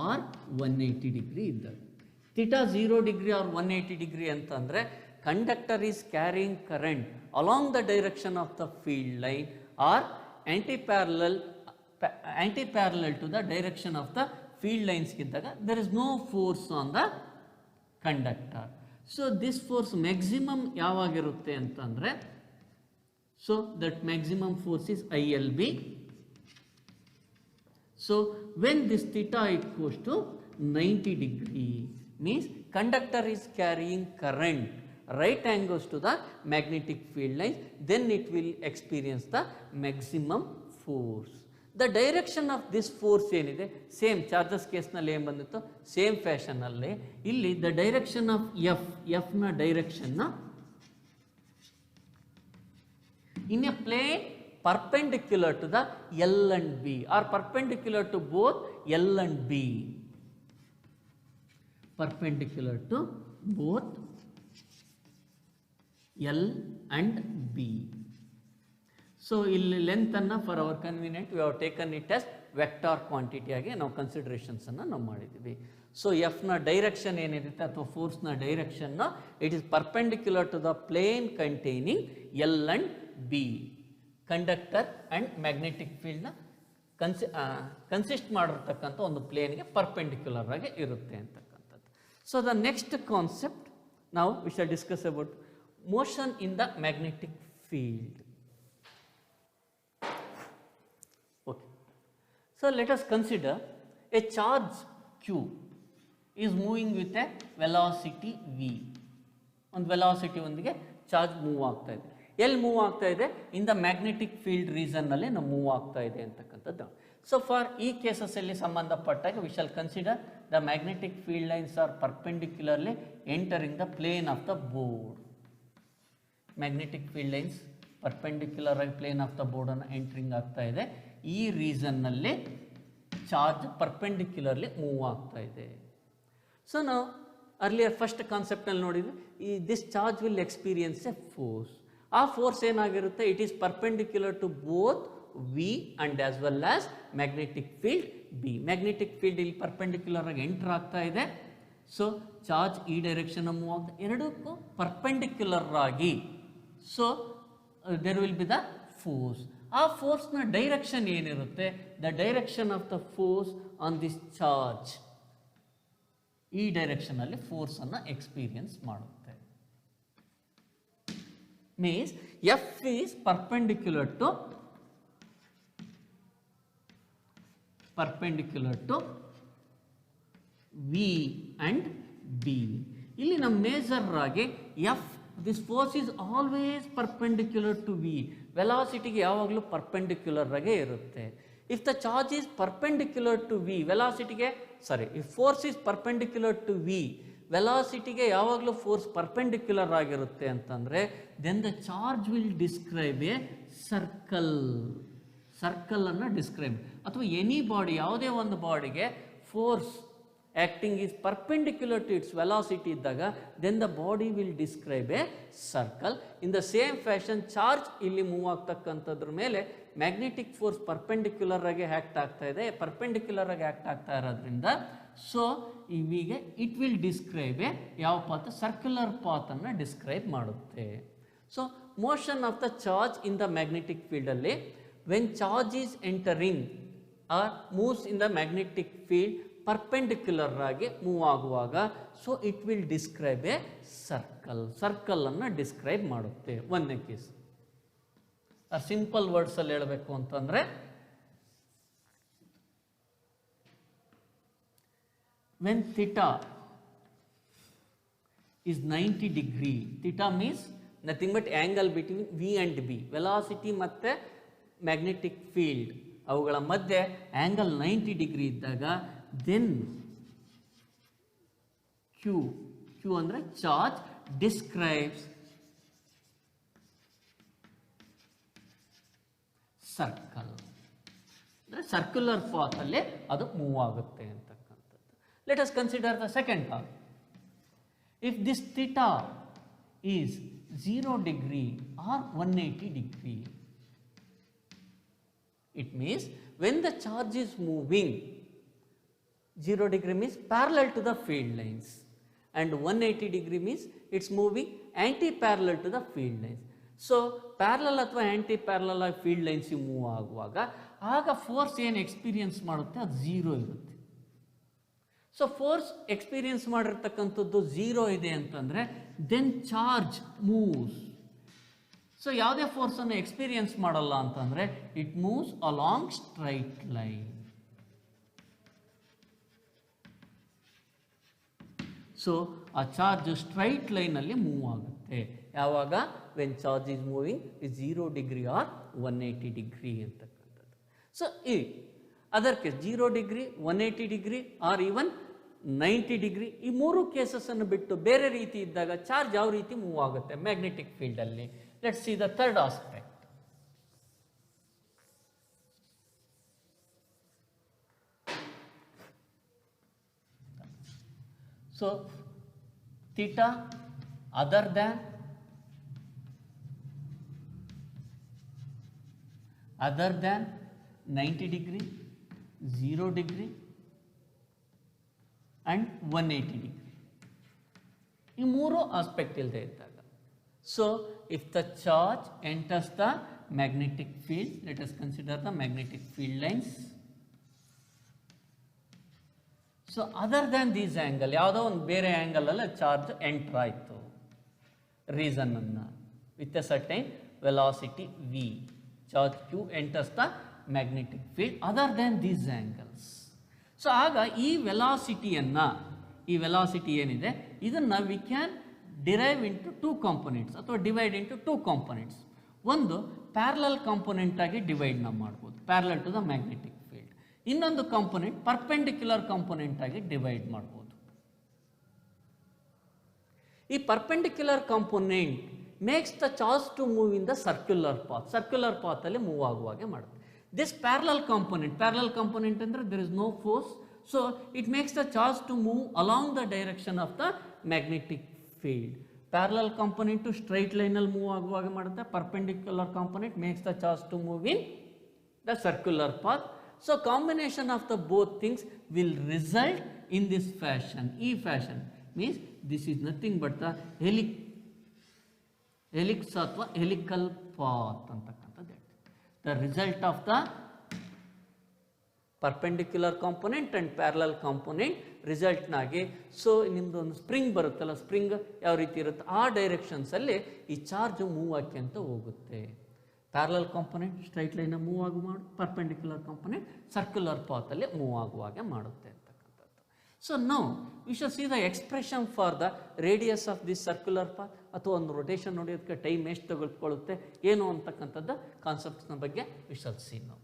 or 180 degree ಇದ್ದಾಗ. Theta 0 degree or 180 degree ಅಂತಂದರೆ conductor is carrying current along the direction of the field line or anti-parallel to the direction of the field lines ಇದ್ದಾಗ there is no force on the conductor. So this force maximum ಯಾವಾಗಿರುತ್ತೆ ಅಂತಂದರೆ, so that maximum force is ILB. So when this theta equals to 90 degree means conductor is carrying current right angles to the magnetic field lines, then it will experience the maximum force. The direction of this force ಏನಿದೆ, same charges ಕೇಸ್ನಲ್ಲಿ ಏನು ಬಂದಿತ್ತು, same ಫ್ಯಾಷನ್ನಲ್ಲಿ ಇಲ್ಲಿ the direction of ಎಫ್ನ ಡೈರೆಕ್ಷನ್ನ in a plane perpendicular to the L and B or perpendicular to both L and B, perpendicular to both L and B. So ಇಲ್ಲಿ length ಅನ್ನು for our convenient we have taken it as vector quantity ಆಗಿ ನಾವು considerations ಅನ್ನು ನಾವು ಮಾಡಿದ್ದೀವಿ. So ಎಫ್ನ direction ಏನಿರುತ್ತೆ ಅಥವಾ ಫೋರ್ಸ್ನ direction it is perpendicular to the plane containing L and B. Conductor and magnetic ಫೀಲ್ಡ್ನ ಕನ್ಸಿಸ್ಟ್ ಮಾಡಿರ್ತಕ್ಕಂಥ ಒಂದು ಪ್ಲೇನ್ಗೆ ಪರ್ಪೆಂಡಿಕ್ಯುಲರ್ ಆಗಿ ಇರುತ್ತೆ ಅಂತಕ್ಕಂಥದ್ದು. ಸೊ ದ ನೆಕ್ಸ್ಟ್ ಕಾನ್ಸೆಪ್ಟ್ ನಾವು we shall discuss about motion in the magnetic field. Okay. So let us consider a charge Q is moving with a velocity V. ಒಂದು velocity ಒಂದಿಗೆ ಚಾರ್ಜ್ ಮೂವ್ ಆಗ್ತಾ ಇದೆ. ಎಲ್ಲಿ move ಆಗ್ತಾ ಇದೆ? In the magnetic field ರೀಸನ್ನಲ್ಲಿ ನಾವು move ಆಗ್ತಾ ಇದೆ ಅಂತಕ್ಕಂಥದ್ದು. ಸೊ ಫಾರ್ ಈ ಕೇಸಸ್ಸಲ್ಲಿ ಸಂಬಂಧಪಟ್ಟಾಗ we shall consider the magnetic field lines are perpendicularly entering the plane of the board. Magnetic field lines perpendicular ಆಗಿ ಪ್ಲೇನ್ ಆಫ್ ದ ಬೋರ್ಡನ್ನು ಎಂಟ್ರಿಂಗ್ ಆಗ್ತಾ ಇದೆ. ಈ ರೀಸನ್ನಲ್ಲಿ ಚಾರ್ಜ್ ಪರ್ಪೆಂಡಿಕ್ಯುಲರ್ಲಿ ಮೂವ್ ಆಗ್ತಾ ಇದೆ. ಸೊ ನಾವು ಅರ್ಲಿಯರ್ ಫಸ್ಟ್ ಕಾನ್ಸೆಪ್ಟಲ್ಲಿ ನೋಡಿದ್ವಿ, ಈ this charge will experience a force. ಆ ಫೋರ್ಸ್ ಏನಾಗಿರುತ್ತೆ? It is perpendicular to both V and as well as magnetic field B. Magnetic field ಇಲ್ಲಿ ಪರ್ಪೆಂಡಿಕ್ಯುಲರ್ ಆಗಿ ಎಂಟರ್ ಆಗ್ತಾ ಇದೆ. ಸೊ ಚಾರ್ಜ್ ಈ ಡೈರೆಕ್ಷನ್ ಮೂವ್ ಆಗ್ತಾ, ಎರಡಕ್ಕೂ ಪರ್ಪೆಂಡಿಕ್ಯುಲರ್ ಆಗಿ. So there will be the force. ಆ ಫೋರ್ಸ್ನ ಡೈರೆಕ್ಷನ್ ಏನಿರುತ್ತೆ? The direction of the force on this charge ಈ ಡೈರೆಕ್ಷನಲ್ಲಿ ಫೋರ್ಸನ್ನು ಎಕ್ಸ್ಪೀರಿಯನ್ಸ್ ಮಾಡುತ್ತೆ. Means F is perpendicular to V and B. ಇಲ್ಲಿ ನಮ್ಮ ಮೇಜರ್ ಆಗಿ F this force is always perpendicular to V. ವೆಲಾಸಿಟಿಗೆ ಯಾವಾಗಲೂ ಪರ್ಪೆಂಡಿಕ್ಯುಲರ್ ಆಗೇ ಇರುತ್ತೆ. If the charge is perpendicular to V, if force is perpendicular to V, ವೆಲಾಸಿಟಿಗೆ ಯಾವಾಗಲೂ force perpendicular ಆಗಿರುತ್ತೆ ಅಂತಂದರೆ then the charge will describe a ಸರ್ಕಲನ್ನು ಡಿಸ್ಕ್ರೈಬ್, ಅಥವಾ ಎನಿ ಬಾಡಿ, ಯಾವುದೇ ಒಂದು ಬಾಡಿಗೆ force acting is perpendicular to its velocity ಇದ್ದಾಗ then the body will describe a circle. In the same fashion charge ಇಲ್ಲಿ ಮೂವ್ ಆಗ್ತಕ್ಕಂಥದ್ರ ಮೇಲೆ ಮ್ಯಾಗ್ನೆಟಿಕ್ ಫೋರ್ಸ್ ಪರ್ಪೆಂಡಿಕ್ಯುಲರ್ ಆಗಿ ಆ್ಯಕ್ಟ್ ಆಗ್ತಾ ಇದೆ. ಪರ್ಪೆಂಡಿಕ್ಯುಲರ್ ಆಗಿ ಆ್ಯಕ್ಟ್ ಆಗ್ತಾ ಇರೋದ್ರಿಂದ ಸೊ ಇವಿಗೆ ಇಟ್ ವಿಲ್ ಡಿಸ್ಕ್ರೈಬ್ ಎ ಯಾವ ಪಾತ್? ಸರ್ಕ್ಯುಲರ್ ಪಾತನ್ನು ಡಿಸ್ಕ್ರೈಬ್ ಮಾಡುತ್ತೆ. So motion of the charge in the magnetic ಫೀಲ್ಡಲ್ಲಿ when charge is entering or moves in the magnetic field perpendicular ಆಗಿ ಮೂವ್ ಆಗುವಾಗ so it will describe a ಸರ್ಕಲನ್ನು describe ಮಾಡುತ್ತೆ. ಒಂದನೇ case simple ವರ್ಡ್ಸಲ್ಲಿ ಹೇಳಬೇಕು ಅಂತಂದರೆ when theta is 90 degree, theta means nothing but angle between V and B, velocity ಮತ್ತೆ magnetic field ಅವುಗಳ ಮಧ್ಯೆ angle 90 degree ಇದ್ದಾಗ then Q ಅಂದರೆ charge describes ಸರ್ಕಲ್ ಅಂದರೆ ಸರ್ಕ್ಯುಲರ್ ಪಾತ್ ಅಲ್ಲಿ ಅದು ಮೂವ್ ಆಗುತ್ತೆ ಅಂತಕ್ಕಂಥದ್ದು. Let us consider the second path. If this theta is 0 degree or 180 degree, it means when the charge is moving, 0 degree means parallel to the field lines and 180 degree means it's moving anti-parallel to the field lines. So parallel ಅಥವಾ ಆ್ಯಂಟಿ parallel ಆಗಿ field ಲೈನ್ಸಿಗೆ move ಆಗುವಾಗ ಆಗ force ಏನು experience ಮಾಡುತ್ತೆ ಅದು 0 ಇರುತ್ತೆ. So force experience ಮಾಡಿರ್ತಕ್ಕಂಥದ್ದು 0 ಇದೆ ಅಂತಂದರೆ ದೆನ್ ಚಾರ್ಜ್ ಮೂವ್ಸ್. ಸೊ ಯಾವುದೇ ಫೋರ್ಸನ್ನು ಎಕ್ಸ್ಪೀರಿಯನ್ಸ್ ಮಾಡಲ್ಲ ಅಂತಂದರೆ it moves along straight line. So ಆ ಚಾರ್ಜ್ ಸ್ಟ್ರೈಟ್ ಲೈನಲ್ಲಿ ಮೂವ್ ಆಗುತ್ತೆ ಯಾವಾಗ when charge is moving is 0 degree or 180 degree ಅಂತಕ್ಕಂಥದ್ದು. ಸೊ ಈ other case 0 degree 180 degree or even 90 degree ಈ ಮೂರು ಕೇಸಸ್ಸನ್ನು ಬಿಟ್ಟು ಬೇರೆ ರೀತಿ ಇದ್ದಾಗ ಚಾರ್ಜ್ ಯಾವ ರೀತಿ ಮೂವ್ ಆಗುತ್ತೆ ಮ್ಯಾಗ್ನೆಟಿಕ್ ಫೀಲ್ಡಲ್ಲಿ. Let's see the third aspect. So theta other than 90 degree, 0 degree and 180 degree. ಈ ಮೂರು ಆಸ್ಪೆಕ್ಟ್ ಇಲ್ಲದೆ ಇದ್ದಾಗ. So if the charge enters the magnetic field, let us consider the magnetic field lines. So other than these angle ಯಾವುದೋ ಒಂದು ಬೇರೆ ಆ್ಯಂಗಲಲ್ಲಿ charge enter ಆಯಿತು ರೀಸನನ್ನು with a certain velocity V, charge Q enters the magnetic field other than these angles. So ಆಗ ಈ velocity ಏನಿದೆ ಇದನ್ನು we can derive into 2 components ಅಥವಾ ಡಿವೈಡ್ ಇಂಟು 2 ಕಾಂಪೊನೆಂಟ್ಸ್. ಒಂದು ಪ್ಯಾರಲಲ್ ಕಾಂಪೊನೆಂಟ್ ಆಗಿ ಡಿವೈಡ್ ನಾವು ಮಾಡ್ಬೋದು, parallel to the magnetic field. ಇನ್ನೊಂದು ಕಾಂಪೊನೆಂಟ್ ಪರ್ಪೆಂಡಿಕ್ಯುಲರ್ ಕಾಂಪೊನೆಂಟ್ ಆಗಿ ಡಿವೈಡ್ ಮಾಡ್ಬೋದು. ಈ perpendicular component makes the charge to move in the circular path ಅಲ್ಲಿ ಮೂವ್ ಆಗುವಾಗೆ ಮಾಡುತ್ತೆ. ದಿಸ್ ಪ್ಯಾರಲಲ್ ಕಾಂಪೊನೆಂಟ್ ಅಂದರೆ there is no force, so it makes the charge to move along the direction of the magnetic field. Parallel component straight ಲೈನಲ್ಲಿ move ಆಗುವಾಗ ಮಾಡುತ್ತೆ, perpendicular component makes the charge to move in the circular path. So combination of the both things will result in this fashion. E fashion means this is nothing but the helix ಅಥವಾ helical path ಅಂತಕ್ಕಂಥದ್ದು. The result of the perpendicular component and parallel component result Nagi so ನಿಮ್ದು ಒಂದು spring ಬರುತ್ತಲ್ಲ, spring ಯಾವ ರೀತಿ ಇರುತ್ತೆ ಆ ಡೈರೆಕ್ಷನ್ಸಲ್ಲಿ ಈ ಚಾರ್ಜ್ ಮೂವ್ ಹಾಕ್ಯಂತ ಹೋಗುತ್ತೆ. Parallel component straight line move ಮಾಡಿ, ಪರ್ಪೆಂಡಿಕ್ಯುಲರ್ ಕಾಂಪೊನೆಂಟ್ ಸರ್ಕ್ಯುಲರ್ ಪಾತಲ್ಲಿ ಮೂವ್ ಆಗುವಾಗೆ ಮಾಡುತ್ತೆ ಅಂತಕ್ಕಂಥದ್ದು. So now we shall C the expression for the radius of this circular path ಅಥವಾ ಒಂದು ರೊಟೇಷನ್ ನೋಡೋದಕ್ಕೆ ಟೈಮ್ ಎಷ್ಟು ತೆಗೆದುಕೊಳ್ಳುತ್ತೆ ಏನು ಅಂತಕ್ಕಂಥದ್ದು ಕಾನ್ಸೆಪ್ಟ್ಸ್ನ ಬಗ್ಗೆ V shall C now.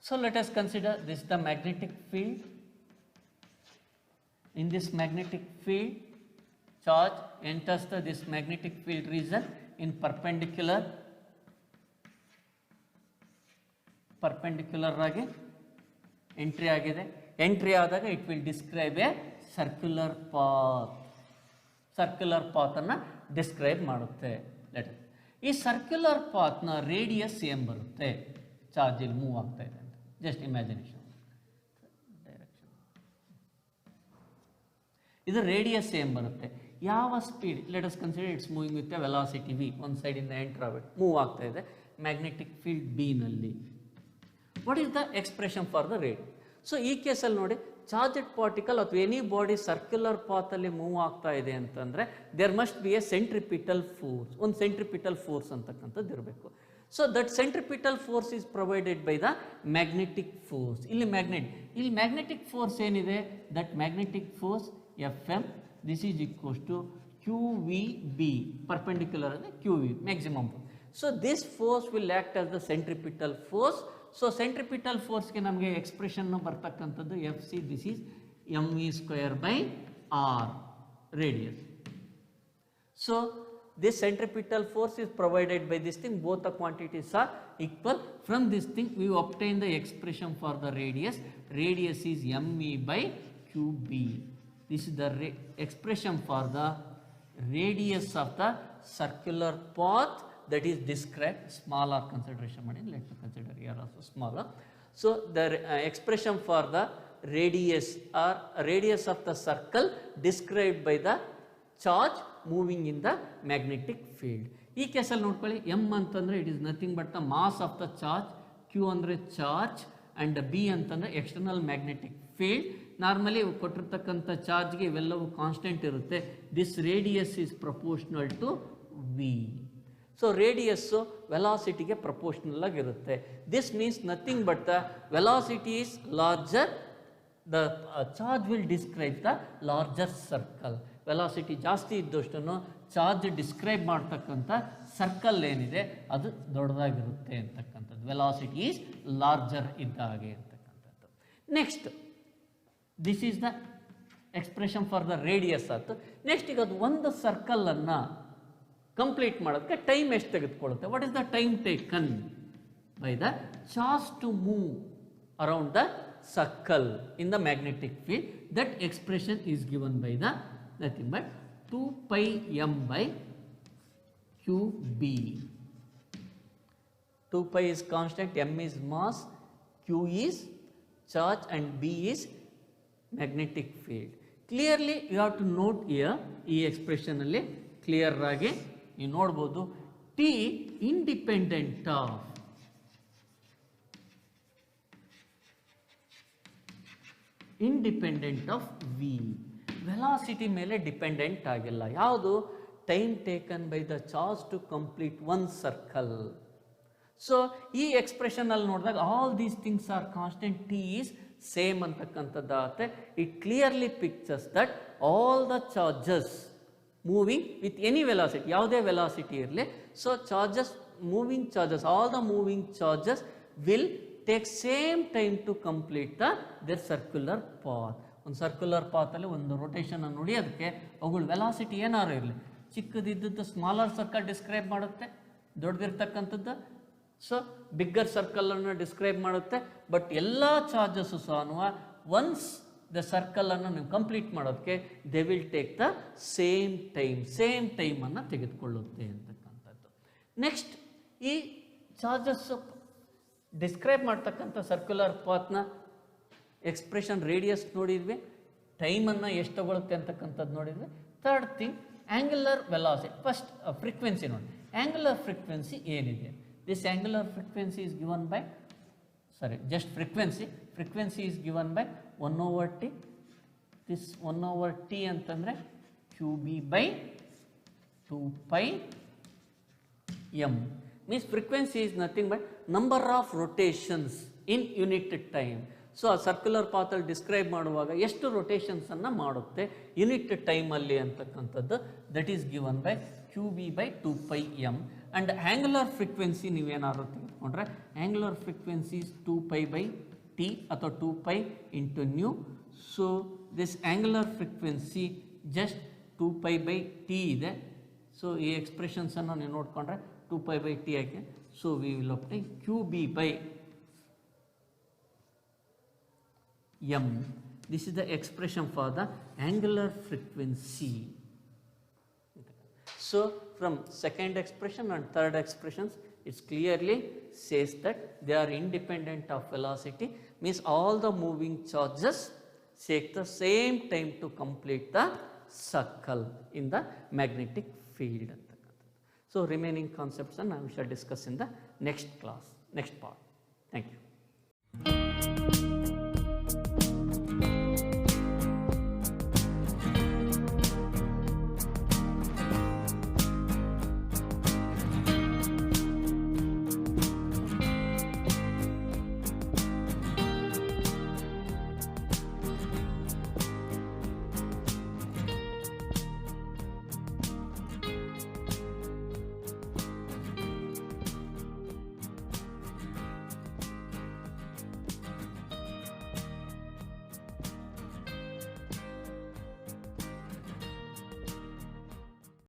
So let us consider this the magnetic field. In this magnetic field, charge enters this magnetic field region in perpendicular ಆಗಿ entry ಆಗಿದೆ. Entry ಆದಾಗ it will describe a circular ಪಾತನ್ನು describe ಮಾಡುತ್ತೆ. ಈ circular ಪಾತ್ನ radius ಏನು ಬರುತ್ತೆ, charge ಇಲ್ಲಿ move ಆಗ್ತಾ ಇದೆ ಅಂತ ಜಸ್ಟ್ ಇಮ್ಯಾಜಿನೇಷನ್. ಇದು ರೇಡಿಯಸ್ ಏನು ಬರುತ್ತೆ, ಯಾವ speed, let us consider it's moving with a velocity V, ಒಂದು ಸೈಡಿಂದ ಎಂಟರ್ ಆಗ್ಬಿಟ್ಟು ಮೂವ್ ಆಗ್ತಾ ಇದೆ ಮ್ಯಾಗ್ನೆಟಿಕ್ ಫೀಲ್ಡ್ ಬಿನಲ್ಲಿ. What is the expression for the rate? So ಈ ಕೇಸಲ್ಲಿ ನೋಡಿ ಚಾರ್ಜೆಡ್ ಪಾರ್ಟಿಕಲ್ ಅಥವಾ ಎನಿ ಬಾಡಿ ಸರ್ಕ್ಯುಲರ್ ಪಾತಲ್ಲಿ ಮೂವ್ ಆಗ್ತಾ ಇದೆ ಅಂತಂದರೆ there must be a centripetal force, ಒಂದು ಸೆಂಟ್ರಿಪಿಟಲ್ ಫೋರ್ಸ್ ಅಂತಕ್ಕಂಥದ್ದು ಇರಬೇಕು. So that centripetal force is provided by the magnetic force. ಇಲ್ಲಿ ಮ್ಯಾಗ್ನೆಟಿಕ್ ಫೋರ್ಸ್ ಏನಿದೆ, that magnetic force Fm, this is equals to QVB, perpendicular ಅಂದರೆ QV maximum. So this force will act as the centripetal force. So centripetal ಫೋರ್ಸ್ಗೆ ನಮಗೆ ಎಕ್ಸ್ಪ್ರೆಷನ್ನು ಬರ್ತಕ್ಕಂಥದ್ದು FC, this is mv²/r radius. So this centripetal force is provided by this thing, both the quantities are equal. From this thing we obtain the expression for the radius. Radius is mv/qb. This is the expression for the radius of the circular path that is described. Smaller consideration, let me consider here also smaller. So the expression for the radius or radius of the circle described by the charge moving in the magnetic field. ಈ ಕೇಸಲ್ಲಿ ನೋಡ್ಕೊಳ್ಳಿ, m ಅಂತಂದರೆ it is nothing but the mass of the charge, q ಅಂದರೆ charge and b ಅಂತಂದರೆ external magnetic field. Normally ಕೊಟ್ಟಿರ್ತಕ್ಕಂಥ ಚಾರ್ಜ್ಗೆ ಇವೆಲ್ಲವೂ constant ಇರುತ್ತೆ. This radius is proportional to v. So radius ವೆಲಾಸಿಟಿಗೆ ಪ್ರಪೋರ್ಷನಲ್ ಆಗಿರುತ್ತೆ. This means nothing but the velocity is larger, the charge will describe the larger circle. Velocity ಜಾಸ್ತಿ ಇದ್ದಷ್ಟು charge describe ಮಾಡ್ತಕ್ಕಂಥ circle ಏನಿದೆ ಅದು ದೊಡ್ಡದಾಗಿರುತ್ತೆ ಅಂತಕ್ಕಂಥದ್ದು. ವೆಲಾಸಿಟಿ ಈಸ್ ಲಾರ್ಜರ್ ಇದ್ದ ಹಾಗೆ ಅಂತಕ್ಕಂಥದ್ದು. Next this is the expression for the radius ಆಯ್ತು. ನೆಕ್ಸ್ಟ್ ಈಗ ಅದು ಒಂದು ಸರ್ಕಲನ್ನು ಕಂಪ್ಲೀಟ್ ಮಾಡೋದಕ್ಕೆ ಟೈಮ್ ಎಷ್ಟು ತೆಗೆದುಕೊಳ್ಳುತ್ತೆ? What is the time taken by the charge to move around the circle in the magnetic field? That expression is given by the nothing but 2 pi m/qb. 2 pi is constant, m is mass, q is charge and b is magnetic field. Clearly you have to note here, ಈ expression ಅಲ್ಲಿ clear ಆಗಿ ನೀವು ನೋಡ್ಬೋದು, t independent of v. Velocity ಮೇಲೆ dependent ಆಗಿಲ್ಲ. ಯಾವುದು? Time taken by the charge to complete one circle. So ಈ ಎಕ್ಸ್ಪ್ರೆಷನಲ್ಲಿ ನೋಡಿದಾಗ all these things are constant, t is same ಅಂತಕ್ಕಂಥದ್ದಾಗುತ್ತೆ. It clearly pictures that all the charges moving with any velocity, ಯಾವುದೇ velocity ಇರಲಿ, so charges, moving charges, all the moving charges will take same time to complete their circular path. ಒಂದು circular ಪಾತಲ್ಲಿ ಒಂದು rotation ನೋಡಿ, ಅದಕ್ಕೆ ಅವುಗಳ velocity ಏನಾರು ಇರಲಿ, ಚಿಕ್ಕದಿದ್ದದ್ದು smaller circle describe ಮಾಡುತ್ತೆ, ದೊಡ್ಡದಿರ್ತಕ್ಕಂಥದ್ದು ಸೊ ಬಿಗ್ಗರ್ ಸರ್ಕಲನ್ನು ಡಿಸ್ಕ್ರೈಬ್ ಮಾಡುತ್ತೆ. ಬಟ್ ಎಲ್ಲ ಚಾರ್ಜಸ್ಸು ಸಹ ಒನ್ಸ್ ದ ಸರ್ಕಲನ್ನು ನೀವು ಕಂಪ್ಲೀಟ್ ಮಾಡೋದಕ್ಕೆ they will take the same ಟೈಮನ್ನು ತೆಗೆದುಕೊಳ್ಳುತ್ತೆ ಅಂತಕ್ಕಂಥದ್ದು. ನೆಕ್ಸ್ಟ್ ಈ ಚಾರ್ಜಸ್ಸು ಡಿಸ್ಕ್ರೈಬ್ ಮಾಡ್ತಕ್ಕಂಥ ಸರ್ಕ್ಯುಲರ್ ಪಾತ್ನ ಎಕ್ಸ್ಪ್ರೆಷನ್ ರೇಡಿಯಸ್ ನೋಡಿದ್ವಿ, ಟೈಮನ್ನು ಎಷ್ಟು ತಗೊಳುತ್ತೆ ಅಂತಕ್ಕಂಥದ್ದು ನೋಡಿದ್ವಿ. Third thing angular velocity. First frequency ನೋಡಿ, ಆ್ಯಂಗ್ಯುಲರ್ ಫ್ರೀಕ್ವೆನ್ಸಿ ಏನಿದೆ? This angular frequency is given by, just frequency is given by 1/t. This 1/t ಅಂತಂದರೆ qb/2πm. means frequency is nothing but number of rotations in unit time. So ಆ circular ಪಾತಲ್ಲಿ describe ಮಾಡುವಾಗ ಎಷ್ಟು ರೊಟೇಷನ್ಸನ್ನು ಮಾಡುತ್ತೆ unit ಟೈಮಲ್ಲಿ ಅಂತಕ್ಕಂಥದ್ದು, that is given by qb/2πm. And angular frequency ನೀವೇನಾದ್ರು ತೆಗೆದುಕೊಂಡ್ರೆ angular frequency is 2π/t ಅಥವಾ 2π × new. So this angular frequency just 2π/t ಇದೆ. ಸೊ ಈ ಎಕ್ಸ್ಪ್ರೆಷನ್ಸನ್ನು ನೀವು ನೋಡಿಕೊಂಡ್ರೆ 2π/t ಆಗಿ, so we will obtain qb/m. This is the expression for the angular frequency. So from second expression and third expressions, it clearly says that they are independent of velocity, means all the moving charges take the same time to complete the circle in the magnetic field. So remaining concepts and we shall discuss in the next class, next part. Thank you.